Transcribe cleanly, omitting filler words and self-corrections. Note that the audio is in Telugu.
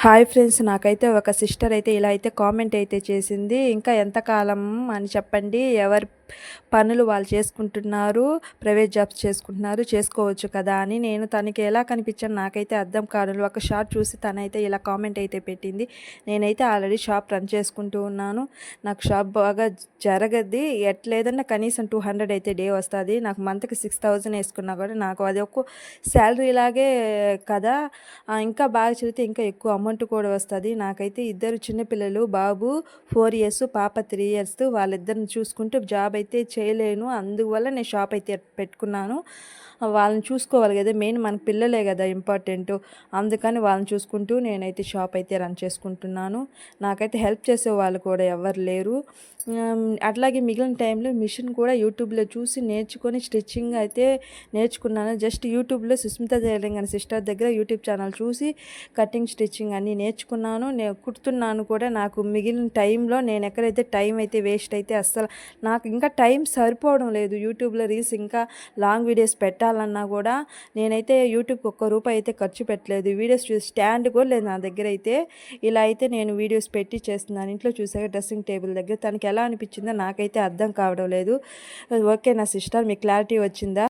హాయ్ ఫ్రెండ్స్, నాకైతే ఒక సిస్టర్ అయితే ఇలా అయితే కామెంట్ అయితే చేసింది. ఇంకా ఎంతకాలం అని చెప్పండి, ఎవరి పనులు వాళ్ళు చేసుకుంటున్నారు, ప్రైవేట్ జాబ్స్ చేసుకుంటున్నారు, చేసుకోవచ్చు కదా అని. నేను తనకి ఎలా కనిపించాను నాకైతే అర్థం కాదు. ఒక షార్ట్ చూసి తనైతే ఇలా కామెంట్ అయితే పెట్టింది. నేనైతే ఆల్రెడీ షాప్ రన్ చేసుకుంటూ ఉన్నాను. నాకు షాప్ బాగా జరగద్ది, ఎట్లేదన్నా కనీసం 200 అయితే డే వస్తుంది. నాకు మంత్కి 6000 వేసుకున్నా కూడా నాకు అది ఒక శాలరీ లాగే కదా. ఇంకా బాగా చదివితే ఇంకా ఎక్కువ అమౌంట్ కూడా వస్తుంది. నాకైతే ఇద్దరు చిన్నపిల్లలు, బాబు 4 ఇయర్స్, పాప 3 ఇయర్స్. వాళ్ళిద్దరిని చూసుకుంటూ జాబ్ అయితే చేయలేను. అందువల్ల నేను షాప్ అయితే పెట్టుకున్నాను. వాళ్ళని చూసుకోవాలి కదా, మెయిన్ మన పిల్లలే కదా ఇంపార్టెంట్. అందుకని వాళ్ళని చూసుకుంటూ నేనైతే షాప్ అయితే రన్ చేసుకుంటున్నాను. నాకైతే హెల్ప్ చేసే వాళ్ళు కూడా ఎవరు లేరు. అట్లాగే మిగిలిన టైంలో మిషన్ కూడా యూట్యూబ్లో చూసి నేర్చుకొని స్టిచ్చింగ్ అయితే నేర్చుకున్నాను. జస్ట్ యూట్యూబ్లో సుస్మిత టైలరింగ్ అనే సిస్టర్ దగ్గర యూట్యూబ్ ఛానల్ చూసి కటింగ్ స్టిచ్చింగ్ అన్నీ నేర్చుకున్నాను. నేను కుడుతున్నాను కూడా. నాకు మిగిలిన టైంలో నేను ఎక్కడైతే టైం అయితే వేస్ట్ అయితే అస్సలు నాకు ఇంకా టైం సరిపోవడం లేదు. యూట్యూబ్లో రీల్స్ ఇంకా లాంగ్ వీడియోస్ పెట్టాలన్నా కూడా నేనైతే యూట్యూబ్కి ₹1 అయితే ఖర్చు పెట్టలేదు. వీడియోస్ చూసి స్టాండ్ కూడా లేదు నా దగ్గర అయితే. ఇలా అయితే నేను వీడియోస్ పెట్టి చేస్తున్నాను. ఇంట్లో చూసాక డ్రెస్సింగ్ టేబుల్ దగ్గర తనకి ఎలా అనిపించిందో నాకైతే అర్థం కావడం లేదు. ఓకే నా సిస్టర్, మీకు క్లారిటీ వచ్చిందా?